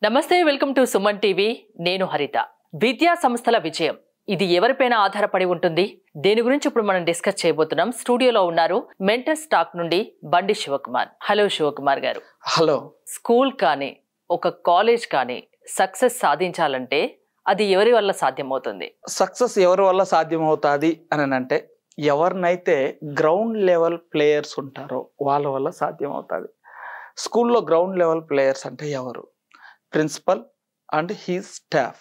నమస్తే, welcome to Suman TV. నేను హరిత. విద్యా సంస్థల విజయం ఇది ఎవరిపైన ఆధారపడి ఉంటుంది? దేని గురించి ఇప్పుడు మనం డిస్కస్ చేయబోతున్నాం. స్టూడియోలో ఉన్నారు మెంటర్స్ టాక్ నుండి బండి శివకుమార్. హలో శివకుమార్ గారు. హలో. స్కూల్ కానీ ఒక కాలేజ్ కానీ సక్సెస్ సాధించాలంటే అది ఎవరి వల్ల సాధ్యమవుతుంది? సక్సెస్ ఎవరి వల్ల సాధ్యమవుతుంది అని అంటే ఎవరినైతే గ్రౌండ్ లెవెల్ ప్లేయర్స్ ఉంటారో వాళ్ళ వల్ల సాధ్యమవుతుంది. స్కూల్లో గ్రౌండ్ లెవెల్ ప్లేయర్స్ అంటే ఎవరు? Principal and his staff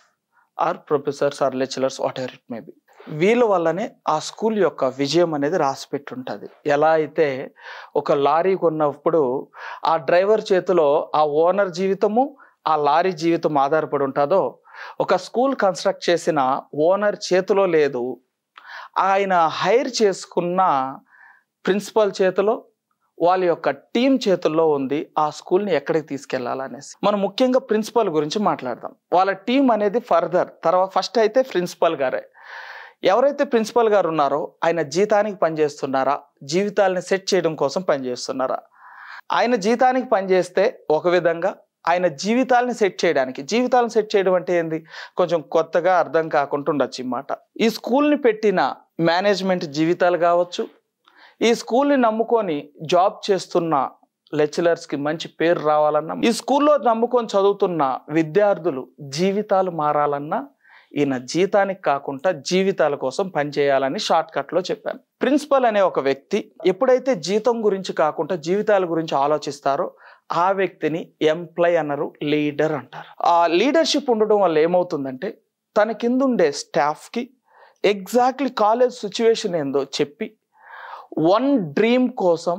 or professors or lecturers whatever it may be. వీళ్ళ వల్లనే ఆ స్కూల్ యొక్క విజయం అనేది రాసి పెట్టుంటుంది. ఎలా అయితే ఒక లారీ కొన్నప్పుడు ఆ డ్రైవర్ చేతిలో ఆ ఓనర్ జీవితము ఆ లారీ జీవితం ఆధారపడి ఉంటుందో, ఒక స్కూల్ కన్స్ట్రక్ట్ చేసిన ఓనర్ చేతిలో లేదు, ఆయన హైర్ చేసుకున్న ప్రిన్సిపల్ చేతిలో వాళ్ళ యొక్క టీం చేతుల్లో ఉంది ఆ స్కూల్ని ఎక్కడికి తీసుకెళ్లాలనేసి. మనం ముఖ్యంగా ప్రిన్సిపల్ గురించి మాట్లాడదాం. వాళ్ళ టీం అనేది ఫర్దర్ తర్వాత ఫస్ట్ అయితే ప్రిన్సిపల్ గారే. ఎవరైతే ప్రిన్సిపల్ గారు ఉన్నారో ఆయన జీతానికి పనిచేస్తున్నారా, జీవితాలని సెట్ చేయడం కోసం పనిచేస్తున్నారా? ఆయన జీతానికి పనిచేస్తే ఒక విధంగా, ఆయన జీవితాలను సెట్ చేయడం అంటే ఏంది, కొంచెం కొత్తగా అర్థం కాకుండా ఉండొచ్చు ఈ మాట. ఈ స్కూల్ని పెట్టిన మేనేజ్మెంట్ జీవితాలు కావచ్చు, ఈ స్కూల్ని నమ్ముకొని జాబ్ చేస్తున్న లెక్చరర్స్కి మంచి పేరు రావాలన్నా, ఈ స్కూల్లో నమ్ముకొని చదువుతున్న విద్యార్థులు జీవితాలు మారాలన్నా ఈయన జీతానికి కాకుండా జీవితాల కోసం పనిచేయాలని షార్ట్ కట్లో చెప్పాను. ప్రిన్సిపల్ అనే ఒక వ్యక్తి ఎప్పుడైతే జీతం గురించి కాకుండా జీవితాల గురించి ఆలోచిస్తారో ఆ వ్యక్తిని ఎంప్లాయ్ అన్నారు, లీడర్ అంటారు. ఆ లీడర్షిప్ ఉండడం వల్ల ఏమవుతుందంటే తన కింద ఉండే స్టాఫ్కి ఎగ్జాక్ట్లీ కాలేజ్ సిచ్యువేషన్ ఏందో చెప్పి వన్ డ్రీమ్ కోసం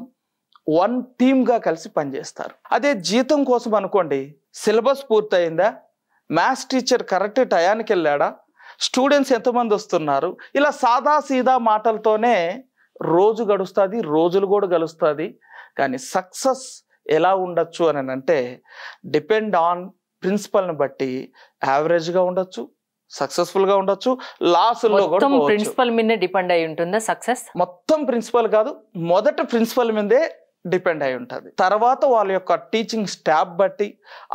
వన్ టీమ్గా కలిసి పనిచేస్తారు. అదే జీతం కోసం అనుకోండి, సిలబస్ పూర్తయిందా, మ్యాథ్స్ టీచర్ కరెక్ట్ టయానికి వెళ్ళాడా, స్టూడెంట్స్ ఎంతమంది వస్తున్నారు, ఇలా సాదా సీదా మాటలతోనే రోజు గడుస్తుంది, రోజులు కూడా గడుస్తుంది. కానీ సక్సెస్ ఎలా ఉండొచ్చు అని అంటే డిపెండ్ ఆన్ ప్రిన్సిపల్ని బట్టి యావరేజ్గా ఉండొచ్చు, సక్సెస్ఫుల్ గా ఉండొచ్చు, లాస్లో కూడా ప్రిన్సిపల్ మీదే డిపెండ్ అయి ఉంటుందా సక్సెస్? మొత్తం ప్రిన్సిపల్ కాదు, మొదట ప్రిన్సిపల్ మీదే డిపెండ్ అయి ఉంటుంది. తర్వాత వాళ్ళ యొక్క టీచింగ్ స్టాఫ్ బట్టి,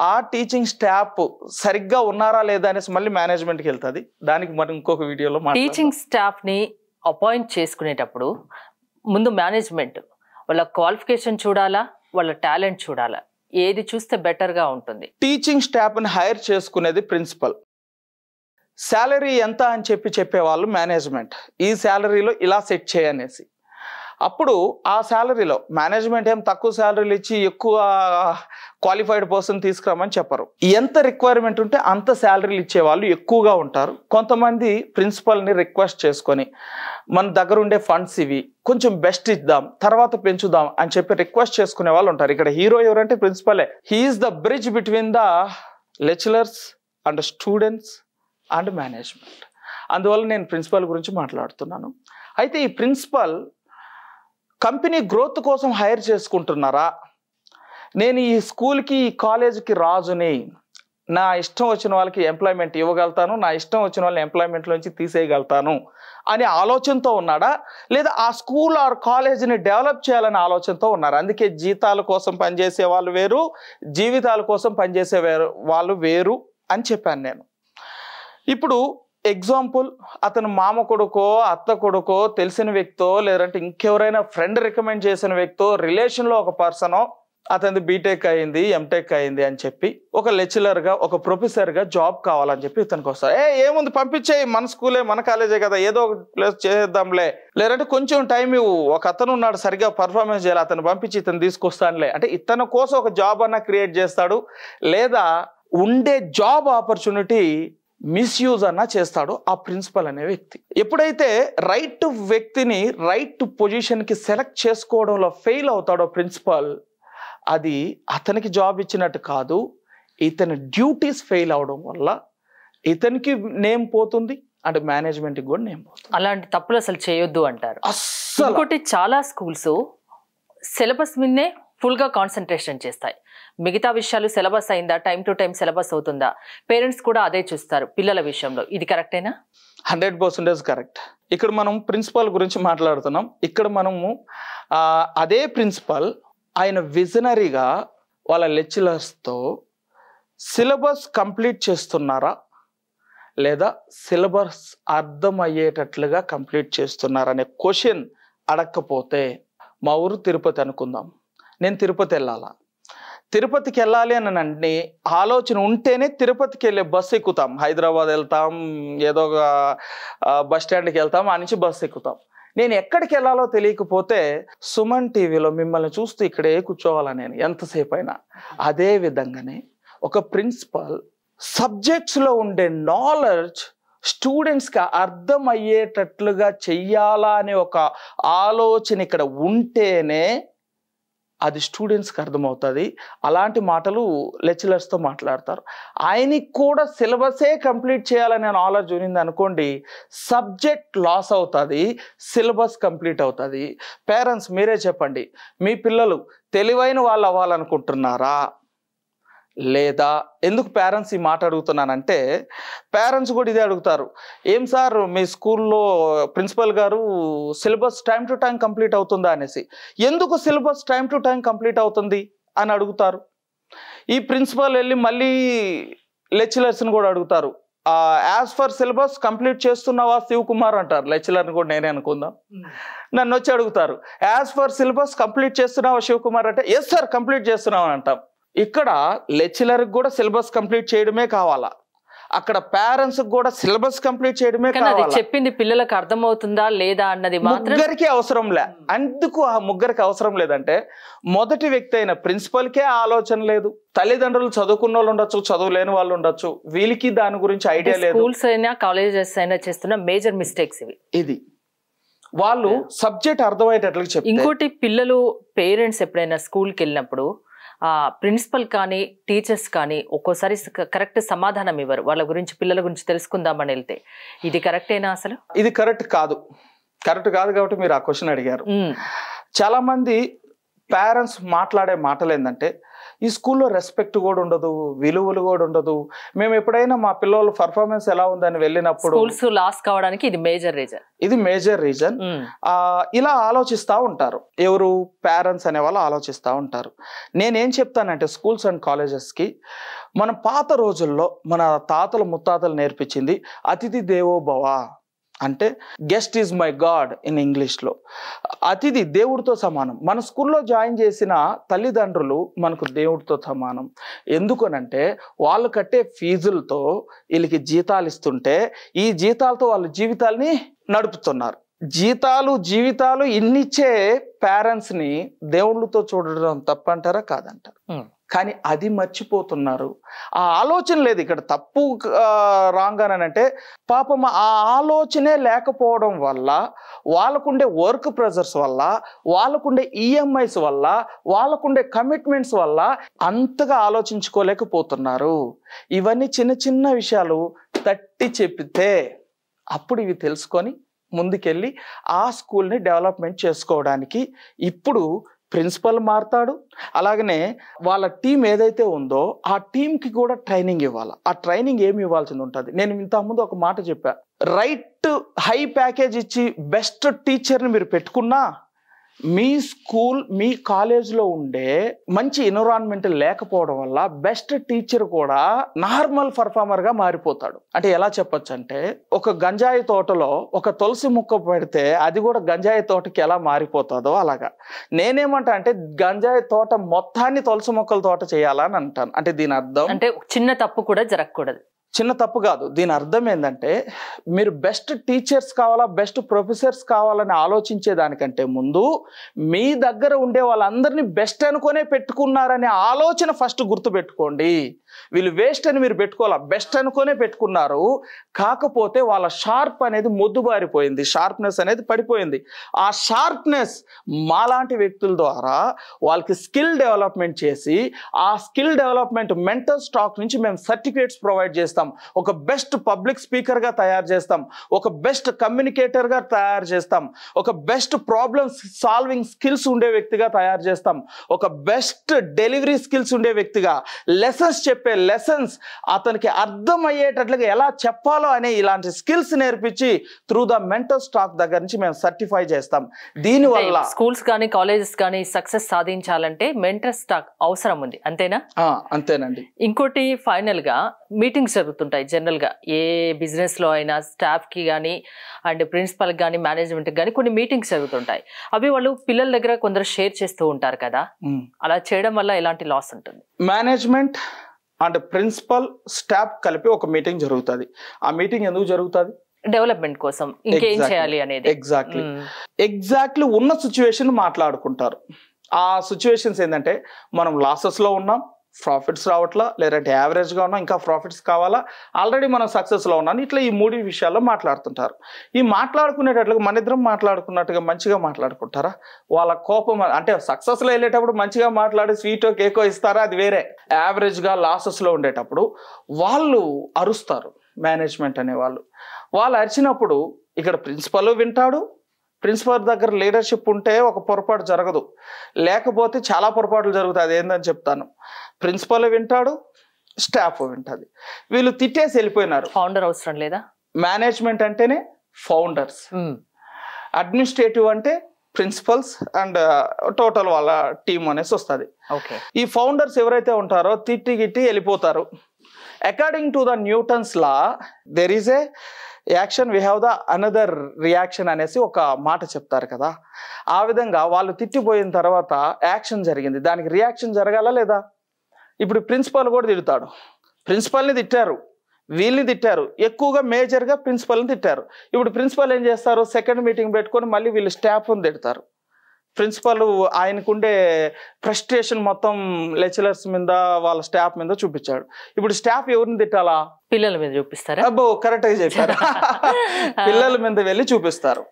ఆ టీచింగ్ స్టాఫ్ సరిగ్గా ఉన్నారా లేదా అనేసి మళ్ళీ మేనేజ్మెంట్కి వెళ్తుంది. దానికి మరి ఇంకొక వీడియోలో టీచింగ్ స్టాఫ్ ని అపాయింట్ చేసుకునేటప్పుడు ముందు మేనేజ్మెంట్ వాళ్ళ క్వాలిఫికేషన్ చూడాలా, వాళ్ళ టాలెంట్ చూడాలా, ఏది చూస్తే బెటర్ గా ఉంటుంది? టీచింగ్ స్టాఫ్ ని హైర్ చేసుకునేది ప్రిన్సిపల్, శాలరీ ఎంత అని చెప్పేవాళ్ళు మేనేజ్మెంట్. ఈ శాలరీలో ఇలా సెట్ చేయనేసి అప్పుడు ఆ శాలరీలో మేనేజ్మెంట్ ఏం తక్కువ శాలరీలు ఇచ్చి ఎక్కువ క్వాలిఫైడ్ పర్సన్ తీసుకురామని చెప్పరు. ఎంత రిక్వైర్మెంట్ ఉంటే అంత శాలరీలు ఇచ్చే వాళ్ళు ఎక్కువగా ఉంటారు. కొంతమంది ప్రిన్సిపల్ని రిక్వెస్ట్ చేసుకొని మన దగ్గర ఉండే ఫండ్స్ ఇవి కొంచెం బెస్ట్ ఇద్దాం తర్వాత పెంచుదాం అని చెప్పి రిక్వెస్ట్ చేసుకునే వాళ్ళు ఉంటారు. ఇక్కడ హీరో ఎవరంటే ప్రిన్సిపలే. He is the bridge between the lecturers and students and management. అందువల్ల నేను ప్రిన్సిపల్ గురించి మాట్లాడుతున్నాను. అయితే ఈ ప్రిన్సిపల్ కంపెనీ గ్రోత్ కోసం హైర్ చేసుకుంటున్నారా, నేను ఈ స్కూల్కి ఈ కాలేజీకి రాజుని, నా ఇష్టం వచ్చిన వాళ్ళకి ఎంప్లాయ్మెంట్ ఇవ్వగలుగుతాను, నా ఇష్టం వచ్చిన వాళ్ళని ఎంప్లాయ్మెంట్లోంచి తీసేయగలుగుతాను అనే ఆలోచనతో ఉన్నాడా, లేదా ఆ స్కూల్ ఆర్ కాలేజీని డెవలప్ చేయాలనే ఆలోచనతో ఉన్నారా? అందుకే జీతాల కోసం పనిచేసే వాళ్ళు వేరు, జీవితాల కోసం పనిచేసే వాళ్ళు వేరు అని చెప్పాను నేను. ఇప్పుడు ఎగ్జాంపుల్, అతను మామ కొడుకో అత్త కొడుకో తెలిసిన వ్యక్తో లేదంటే ఇంకెవరైనా ఫ్రెండ్ రికమెండ్ చేసిన వ్యక్తో రిలేషన్లో ఒక పర్సనో అతనిది బీటెక్ అయింది ఎంటెక్ అయింది అని చెప్పి ఒక లెక్చరర్గా ఒక ప్రొఫెసర్గా జాబ్ కావాలని చెప్పి ఇతనికి వస్తారు. ఏముంది పంపించేయి, మన స్కూలే మన కాలేజే కదా, ఏదో ఒక ప్లేస్ చేద్దాంలే, లేదంటే కొంచెం టైం ఇవ్వు, ఒక అతను ఉన్నాడు సరిగ్గా పర్ఫార్మెన్స్ చేయాలి, అతను పంపించి ఇతను తీసుకొస్తానులే అంటే ఇతని కోసం ఒక జాబ్ అన్నా క్రియేట్ చేస్తాడు, లేదా ఉండే జాబ్ ఆపర్చునిటీ మిస్యూజ్ అన్నా చేస్తాడు ఆ ప్రిన్సిపల్ అనే వ్యక్తి. ఎప్పుడైతే రైట్ వ్యక్తిని రైట్ పొజిషన్కి సెలెక్ట్ చేసుకోవడంలో ఫెయిల్ అవుతాడో ప్రిన్సిపల్, అది అతనికి జాబ్ ఇచ్చినట్టు కాదు, ఇతని డ్యూటీస్ ఫెయిల్ అవడం వల్ల ఇతనికి నేమ్ పోతుంది అండ్ మేనేజ్మెంట్కి కూడా నేమ్ పోతుంది. అలాంటి తప్పులు అసలు చేయొద్దు అంటారు. అస్సలు ఇంకోటి, చాలా స్కూల్స్ సిలబస్ మీదనే ఫుల్గా కాన్సన్ట్రేషన్ చేస్తాయి. మిగతా విషయాలు సిలబస్ అయిందా, టైం టు టైం సిలబస్ అవుతుందా, పేరెంట్స్ కూడా అదే చూస్తారు పిల్లల విషయంలో. ఇది కరెక్టేనా? 100% కరెక్ట్. ఇక్కడ మనం ప్రిన్సిపల్ గురించి మాట్లాడుతున్నాం. ఇక్కడ మనము అదే ప్రిన్సిపల్ ఆయన విజనరీగా వాళ్ళ లెక్చరర్స్తో సిలబస్ కంప్లీట్ చేస్తున్నారా లేదా సిలబస్ అర్థమయ్యేటట్లుగా కంప్లీట్ చేస్తున్నారా అనే క్వశ్చన్ అడగకపోతే, మా ఊరు తిరుపతి అనుకుందాం, నేను తిరుపతి వెళ్ళాలా, తిరుపతికి వెళ్ళాలి అని ఆలోచన ఉంటేనే తిరుపతికి వెళ్ళే బస్సు ఎక్కుతాం. హైదరాబాద్ వెళ్తాం, ఏదో ఒక బస్ స్టాండ్కి వెళ్తాం, ఆ నుంచి బస్సు ఎక్కుతాం. నేను ఎక్కడికి వెళ్ళాలో తెలియకపోతే సుమన్ టీవీలో మిమ్మల్ని చూస్తూ ఇక్కడే కూర్చోవాలా నేను ఎంతసేపు అయినా. అదే విధంగానే ఒక ప్రిన్సిపల్ సబ్జెక్ట్స్లో ఉండే నాలెడ్జ్ స్టూడెంట్స్కి అర్థమయ్యేటట్లుగా చెయ్యాలా అనే ఒక ఆలోచన ఇక్కడ ఉంటేనే అది స్టూడెంట్స్కి అర్థమవుతుంది. అలాంటి మాటలు లెక్చరర్స్తో మాట్లాడతారు. ఆయనకి కూడా సిలబసే కంప్లీట్ చేయాలనే నాలెడ్జ్ ఉన్నింది అనుకోండి, సబ్జెక్ట్ లాస్ అవుతుంది, సిలబస్ కంప్లీట్ అవుతుంది. పేరెంట్స్ మీరే చెప్పండి, మీ పిల్లలు తెలివైన వాళ్ళు అవ్వాలనుకుంటున్నారా లేదా? ఎందుకు పేరెంట్స్ ఈ మాట అడుగుతున్నానంటే, పేరెంట్స్ కూడా ఇదే అడుగుతారు, ఏం సార్ మీ స్కూల్లో ప్రిన్సిపల్ గారు syllabus time to time complete అవుతుందా అనేసి. ఎందుకు syllabus time to time complete అవుతుంది అని అడుగుతారు. ఈ ప్రిన్సిపల్ వెళ్ళి మళ్ళీ లెక్చరర్స్ని కూడా అడుగుతారు, యాజ్ ఫర్ సిలబస్ కంప్లీట్ చేస్తున్నావా శివ్ కుమార్ అంటారు. లెక్చరర్ని కూడా నేనే అనుకుందాం. నన్ను వచ్చి అడుగుతారు, యాజ్ ఫర్ సిలబస్ కంప్లీట్ చేస్తున్నావా శివ్ కుమార్ అంటే, ఎస్ సార్ కంప్లీట్ చేస్తున్నావు అంటాం. ఇక్కడ లెక్చరర్కి కూడా సిలబస్ కంప్లీట్ చేయడమే కావాలా, అక్కడ పేరెంట్స్ కూడా సిలబస్ కంప్లీట్ చేయడమే కావాలా. చెప్పింది పిల్లలకు అర్థమవుతుందా లేదా అన్నది ముగ్గురికి అవసరం లే. అందుకు ఆ ముగ్గురికి అవసరం లేదంటే, మొదటి వ్యక్తి అయిన ప్రిన్సిపల్కే ఆలోచన లేదు. తల్లిదండ్రులు చదువుకున్న వాళ్ళు ఉండొచ్చు, చదువు లేని వాళ్ళు ఉండొచ్చు, వీళ్ళకి దాని గురించి ఐడియా లేదు. స్కూల్స్ అయినా కాలేజెస్ అయినా చేస్తున్న మేజర్ మిస్టేక్స్ ఇది. వాళ్ళు సబ్జెక్ట్ అర్థమయ్యేటట్లుగా చెప్తారు. ఇంకోటి, పిల్లలు పేరెంట్స్ ఎప్పుడైనా స్కూల్కి వెళ్ళినప్పుడు ప్రిన్సిపల్ కానీ టీచర్స్ కానీ ఒక్కోసారి కరెక్ట్ సమాధానం ఇవ్వరు. వాళ్ళ గురించి, పిల్లల గురించి తెలుసుకుందామని వెళ్తే ఇది కరెక్టేనా? అసలు ఇది కరెక్ట్ కాదు కాబట్టి మీరు ఆ క్వశ్చన్ అడిగారు. చాలా మంది పేరెంట్స్ మాట్లాడే మాటలు ఏంటంటే, ఈ స్కూల్లో రెస్పెక్ట్ కూడా ఉండదు, విలువలు కూడా ఉండదు. మేము ఎప్పుడైనా మా పిల్లల పర్ఫార్మెన్స్ ఎలా ఉందని వెళ్ళినప్పుడు స్కూల్స్ లాస్ కావడానికి ఇది మేజర్ రీజన్. ఇలా ఆలోచిస్తూ ఉంటారు. ఎవరు? పేరెంట్స్ అనే వాళ్ళు ఆలోచిస్తూ ఉంటారు. నేనేం చెప్తానంటే, స్కూల్స్ అండ్ కాలేజెస్కి మన పాత రోజుల్లో మన తాతలు ముత్తాతలు నేర్పించింది అతిథి దేవో భవ అంటే, guest is my God in ఇంగ్లీష్లో. అతిథి దేవుడితో సమానం. మన స్కూల్లో జాయిన్ చేసిన తల్లిదండ్రులు మనకు దేవుడితో సమానం. ఎందుకనంటే, వాళ్ళు కట్టే ఫీజులతో వీళ్ళకి జీతాలు ఇస్తుంటే, ఈ జీతాలతో వాళ్ళ జీవితాలని నడుపుతున్నారు. జీవితాలు ఇన్నిచ్చే పేరెంట్స్ని దేవుళ్ళతో చూడడం తప్పంటారా? కాదంటారు. కానీ అది మర్చిపోతున్నారు. ఆ ఆలోచన లేదు. ఇక్కడ తప్పు రాంగ్ అని అంటే, పాపం ఆ ఆలోచనే లేకపోవడం వల్ల, వాళ్ళకుండే వర్క్ ప్రెజర్స్ వల్ల, వాళ్ళకుండే ఈఎంఐస్ వల్ల, వాళ్ళకుండే కమిట్మెంట్స్ వల్ల అంతగా ఆలోచించుకోలేకపోతున్నారు. ఇవన్నీ చిన్న చిన్న విషయాలు తట్టి చెప్పితే అప్పుడు ఇవి తెలుసుకొని ముందుకెళ్ళి ఆ స్కూల్ని డెవలప్మెంట్ చేసుకోవడానికి ఇప్పుడు ప్రిన్సిపల్ మారుతాడు. అలాగనే వాళ్ళ టీం ఏదైతే ఉందో ఆ టీంకి కూడా ట్రైనింగ్ ఇవ్వాలి. ఆ ట్రైనింగ్ ఏమి ఇవ్వాల్సింది ఉంటుంది. నేను ఇంతకుముందు ఒక మాట చెప్పా, రైట్ హై ప్యాకేజ్ ఇచ్చి బెస్ట్ టీచర్ని మీరు పెట్టుకున్నా, మీ స్కూల్ మీ కాలేజ్లో ఉండే మంచి ఎన్విరాన్మెంట్ లేకపోవడం వల్ల బెస్ట్ టీచర్ కూడా నార్మల్ పర్ఫార్మర్గా మారిపోతాడు. అంటే ఎలా చెప్పొచ్చు అంటే, ఒక గంజాయి తోటలో ఒక తులసి మొక్క పెడితే అది కూడా గంజాయి తోటకి ఎలా మారిపోతుందో అలాగా. నేనేమంటా అంటే, గంజాయి తోట మొత్తాన్ని తులసి మొక్కల తోట చేయాలని అంటాను. అంటే దీని అర్థం, అంటే చిన్న తప్పు కూడా జరగకూడదు. చిన్న తప్పు కాదు. దీని అర్థం ఏంటంటే, మీరు బెస్ట్ టీచర్స్ కావాలా, బెస్ట్ ప్రొఫెసర్స్ కావాలని ఆలోచించే దానికంటే ముందు మీ దగ్గర ఉండే వాళ్ళందరినీ బెస్ట్ అనుకునే పెట్టుకున్నారనే ఆలోచన ఫస్ట్ గుర్తుపెట్టుకోండి. వీళ్ళు వేస్ట్ అని మీరు పెట్టుకోవాలా, బెస్ట్ అనుకునే పెట్టుకున్నారు. కాకపోతే వాళ్ళ షార్ప్ అనేది మొద్దుబారిపోయింది, షార్ప్నెస్ అనేది పడిపోయింది. ఆ షార్ప్నెస్ మాలాంటి వ్యక్తుల ద్వారా వాళ్ళకి స్కిల్ డెవలప్మెంట్ చేసి, ఆ స్కిల్ డెవలప్మెంట్ మెంటల్ స్టాక్ నుంచి మేము సర్టిఫికేట్స్ ప్రొవైడ్ చేస్తాం. చేస్తాం, ఒక బెస్ట్ పబ్లిక్ స్పీకర్ గా తయారు చేస్తాం, ఒక బెస్ట్ కమ్యూనికేటర్ గా తయారు చేస్తాం, ఒక బెస్ట్ ప్రాబ్లమ్ సాల్వింగ్ స్కిల్స్ ఉండే వ్యక్తిగా తయారు చేస్తాం, ఒక బెస్ట్ డెలివరీ స్కిల్స్ ఉండే వ్యక్తిగా, లెసన్స్ చెప్పే లెసన్స్ అతనికి అర్థమయ్యేటట్లుగా ఎలా చెప్పాలో అనే ఇలాంటి స్కిల్స్ నేర్పించి త్రూ ద మెంటల్ స్టాక్ దగ్గర నుంచి మేము సర్టిఫై చేస్తాం. దీనివల్ల స్కూల్స్ కానీ కాలేజెస్ కానీ సక్సెస్ సాధించాలంటే మెంటల్ స్టాక్ అవసరం ఉంది, అంతేనా? అంతేనండి. ఇంకోటి ఫైనల్ గా మీటింగ్స్ జరుగుతుంటాయి జనరల్ గా ఏ బిజినెస్ లో అయినా, స్టాఫ్ కి కానీ అండ్ ప్రిన్సిపల్ కానీ మేనేజ్మెంట్ కానీ కొన్ని మీటింగ్స్ జరుగుతుంటాయి. అవి వాళ్ళు పిల్లల దగ్గర కొందరు షేర్ చేస్తూ ఉంటారు కదా, అలా చేయడం వల్ల ఎలాంటి లాస్ ఉంటుంది? మేనేజ్మెంట్ అండ్ ప్రిన్సిపల్ స్టాఫ్ కలిపి ఒక మీటింగ్ జరుగుతుంది. ఆ మీటింగ్ ఎందుకు జరుగుతుంది? డెవలప్మెంట్ కోసం, ఇంకేం చేయాలి అనేది. ఎగ్జాక్ట్లీ ఉన్న సిచ్యువేషన్ మాట్లాడుకుంటారు. ఆ సిచ్యువేషన్స్ ఏంటంటే మనం లాసెస్ లో ఉన్నాం, ప్రాఫిట్స్ రావట్లా, లేదంటే యావరేజ్ గా ఉన్నాం, ఇంకా ప్రాఫిట్స్ కావాలా, ఆల్రెడీ మనం సక్సెస్ లో ఉన్నాం, ఇట్లా ఈ 3 విషయాల్లో మాట్లాడుతుంటారు. ఈ మాట్లాడుకునేటట్లుగా మన ఇద్దరం మాట్లాడుకున్నట్టుగా మంచిగా మాట్లాడుకుంటారా? వాళ్ళ కోపం అంటే సక్సెస్ లో వెళ్ళేటప్పుడు మంచిగా మాట్లాడి స్వీటో కేకో ఇస్తారా, అది వేరే. యావరేజ్ గా లాసెస్ లో ఉండేటప్పుడు వాళ్ళు అరుస్తారు. మేనేజ్మెంట్ అనే వాళ్ళు అరిచినప్పుడు ఇక్కడ ప్రిన్సిపల్ వింటాడు. ప్రిన్సిపల్ దగ్గర లీడర్షిప్ ఉంటే ఒక పొరపాటు జరగదు, లేకపోతే చాలా పొరపాట్లు జరుగుతాయి. అది ఏందని చెప్తాను. ప్రిన్సిపల్ వింటాడు, స్టాఫ్ వింటుంది. వీళ్ళు తిట్టేసి వెళ్ళిపోయినారు. ఫౌండర్ అవసరం లేదా? మేనేజ్మెంట్ అంటేనే ఫౌండర్స్, అడ్మినిస్ట్రేటివ్ అంటే ప్రిన్సిపల్స్ అండ్ టోటల్ వాళ్ళ టీమ్ అనేసి వస్తుంది. ఈ ఫౌండర్స్ ఎవరైతే ఉంటారో తిట్టి గిట్టి వెళ్ళిపోతారు. According to the Newton's law there is a action we have the another reaction అనేసి ఒక మాట చెప్తారు కదా. ఆ విధంగా వాళ్ళు తిట్టిపోయిన తర్వాత యాక్షన్ జరిగింది, దానికి రియాక్షన్ జరగాల లేదా? ఇప్పుడు ప్రిన్సిపల్ కూడా తిడతాడు. ప్రిన్సిపల్ని తిట్టారు, వీళ్ళని తిట్టారు, ఎక్కువగా మేజర్గా ప్రిన్సిపల్ని తిట్టారు. ఇప్పుడు ప్రిన్సిపల్ ఏం చేస్తారు? సెకండ్ మీటింగ్ పెట్టుకొని మళ్ళీ వీళ్ళు స్టాఫ్ని తిడతారు. ప్రిన్సిపల్ ఆయనకుండే ఫ్రస్ట్రేషన్ మొత్తం లెక్చరర్స్ మీద, వాళ్ళ స్టాఫ్ మీద చూపించాడు. ఇప్పుడు స్టాఫ్ ఎవరిని తిట్టాలా? పిల్లల మీద చూపిస్తారా? అబ్బో కరెక్ట్ గా చెప్పారు. పిల్లల మీద వెళ్ళి చూపిస్తారు.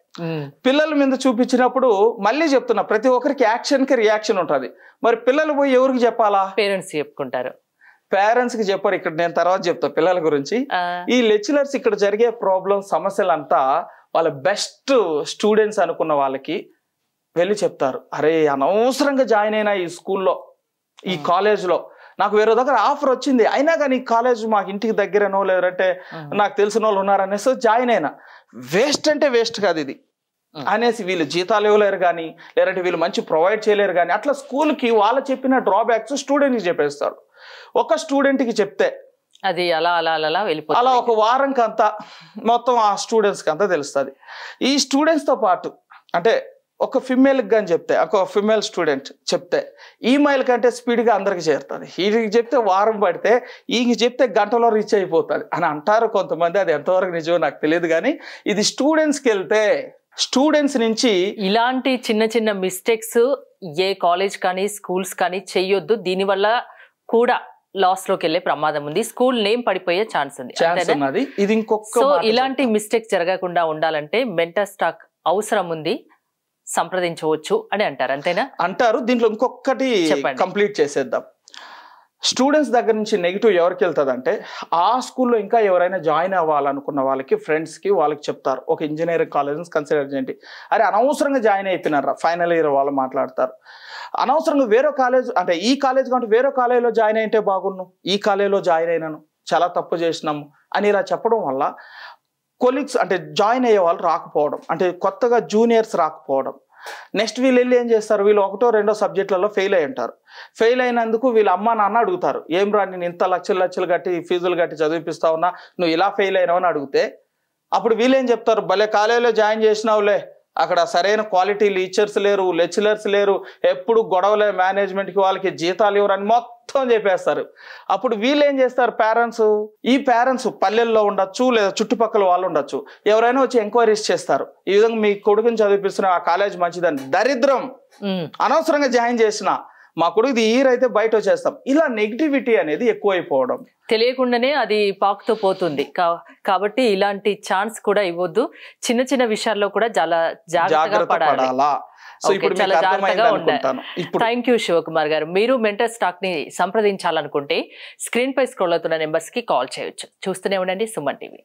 పిల్లల మీద చూపించినప్పుడు మళ్ళీ చెప్తున్నా, ప్రతి ఒక్కరికి యాక్షన్ కి రియాక్షన్ ఉంటుంది. మరి పిల్లలు పోయి ఎవరికి చెప్పాలా? పేరెంట్స్ చెప్పుకుంటారు. పేరెంట్స్ కి చెప్పారు. ఇక్కడ నేను తర్వాత చెప్తా పిల్లల గురించి. ఈ లెక్చరర్స్ ఇక్కడ జరిగే ప్రాబ్లం సమస్యలంతా వాళ్ళ బెస్ట్ స్టూడెంట్స్ అనుకున్న వాళ్ళకి వెళ్ళి చెప్తారు. అరే అనవసరంగా జాయిన్ అయినా ఈ స్కూల్లో, ఈ కాలేజ్లో, నాకు వేరే దగ్గర ఆఫర్ వచ్చింది, అయినా కానీ ఈ కాలేజ్ మాకు ఇంటికి దగ్గరనో లేదంటే నాకు తెలిసిన వాళ్ళు ఉన్నారనేసి జాయిన్ అయినా. వేస్ట్ అంటే వేస్ట్ కాదు ఇది అనేసి వీళ్ళు జీతాలు ఇవ్వలేరు కానీ, లేదంటే వీళ్ళు మంచి ప్రొవైడ్ చేయలేరు కానీ, అట్లా స్కూల్కి వాళ్ళు చెప్పిన డ్రాబ్యాక్స్ స్టూడెంట్కి చెప్పేస్తాడు. ఒక స్టూడెంట్కి చెప్తే అది అలా అలా అలా వెళ్ళిపోతుంది. అలా ఒక వారంకి అంతా మొత్తం ఆ స్టూడెంట్స్కి అంతా తెలుస్తుంది. ఈ స్టూడెంట్స్తో పాటు అంటే ఒక ఫిమేల్కి కానీ చెప్తే, ఒక ఫిమేల్ స్టూడెంట్ చెప్తే ఈమెయిల్ కంటే స్పీడ్గా అందరికి చేరుతుంది. వీడికి చెప్తే వారం పడితే ఈకి చెప్తే గంటలో రీచ్ అయిపోతుంది అని అంటారు కొంతమంది. అది ఎంతవరకు నిజమో నాకు తెలియదు కానీ ఇది స్టూడెంట్స్కి వెళ్తే స్టూడెంట్స్ నుంచి ఇలాంటి చిన్న చిన్న మిస్టేక్స్ ఏ కాలేజ్ కానీ స్కూల్స్ కానీ చెయ్యొద్దు. దీనివల్ల కూడా లాస్ లోకి వెళ్ళే ప్రమాదం ఉంది, స్కూల్ నేమ్ పడిపోయే ఛాన్స్ ఉంది. ఇది ఇంకొక సో ఇలాంటి మిస్టేక్స్ జరగకుండా ఉండాలంటే మెంటల్ స్టాక్ అవసరం ఉంది, సంప్రదించవచ్చు అని అంటారు, అంతేనా? అంటారు. దీంట్లో ఇంకొకటి కంప్లీట్ చేసేద్దాం. స్టూడెంట్స్ దగ్గర నుంచి నెగిటివ్ ఎవరికి వెళ్తుంది అంటే, ఆ స్కూల్లో ఇంకా ఎవరైనా జాయిన్ అవ్వాలనుకున్న వాళ్ళకి, ఫ్రెండ్స్కి, వాళ్ళకి చెప్తారు. ఒక ఇంజనీరింగ్ కాలేజ్ని కన్సిడర్ చేయండి, అరే అనవసరంగా జాయిన్ అయిపోయినారా ఫైనల్ ఇయర్ వాళ్ళు మాట్లాడతారు. అనవసరంగా వేరే కాలేజ్ అంటే ఈ కాలేజ్ కంటే వేరే కాలేజ్లో జాయిన్ అయితే బాగున్నాను, ఈ కాలేజ్లో జాయిన్ అయినాను, చాలా తప్పు చేసినాము అని ఇలా చెప్పడం వల్ల కొలీగ్స్ అంటే జాయిన్ అయ్యే వాళ్ళు రాకపోవడం, అంటే కొత్తగా జూనియర్స్ రాకపోవడం. నెక్స్ట్ వీళ్ళు వెళ్ళి ఏం చేస్తారు, వీళ్ళు 1, 2 సబ్జెక్టులలో ఫెయిల్ అయి ఉంటారు. ఫెయిల్ అయినందుకు వీళ్ళ అమ్మ నాన్న అడుగుతారు, ఏం రా నేను ఇంత లక్షలు కట్టి ఫీజులు కట్టి చదివిపిస్తా ఉన్నా, నువ్వు ఇలా ఫెయిల్ అయినావు అని అడిగితే అప్పుడు వీళ్ళు ఏం చెప్తారు, భలే కాలేజీలో జాయిన్ చేసినావులే, అక్కడ సరైన క్వాలిటీ టీచర్స్ లేరు, లెక్చరర్స్ లేరు, ఎప్పుడు గొడవలే, మేనేజ్మెంట్కి వాళ్ళకి జీతాలు ఇవ్వరని మొత్తం చెప్పేస్తారు. అప్పుడు వీళ్ళు ఏం చేస్తారు, పేరెంట్స్ పల్లెల్లో ఉండొచ్చు లేదా చుట్టుపక్కల వాళ్ళు ఉండొచ్చు, ఎవరైనా వచ్చి ఎంక్వైరీస్ చేస్తారు, ఈ విధంగా మీ కొడుకుని చదివిపిస్తున్న ఆ కాలేజ్ మంచిదని. దరిద్రం, అనవసరంగా జాయిన్ చేసిన మా కొడుకు ఈ ఇయర్ అయితే బయట వచ్చేస్తాం, ఇలా నెగిటివిటీ అనేది ఎక్కువైపోవడం, తెలియకుండానే అది పాకుతూ పోతుంది. కాబట్టి ఇలాంటి ఛాన్స్ కూడా ఇవ్వద్దు. చిన్న చిన్న విషయాల్లో కూడా చాలా జాగ్రత్తగా పడాలా. సో ఇప్పుడు చాలా జాగ్రత్తగా ఉండాలి. ఇప్పుడు థ్యాంక్ యూ శివకుమార్ గారు. మీరు మెంటర్ స్టాక్ ని సంప్రదించాలనుకుంటే స్క్రీన్ పై స్క్రోల్ అవుతున్న నెంబర్స్ కి కాల్ చేయొచ్చు. చూస్తూనే ఉండండి సుమన్ టీవీ.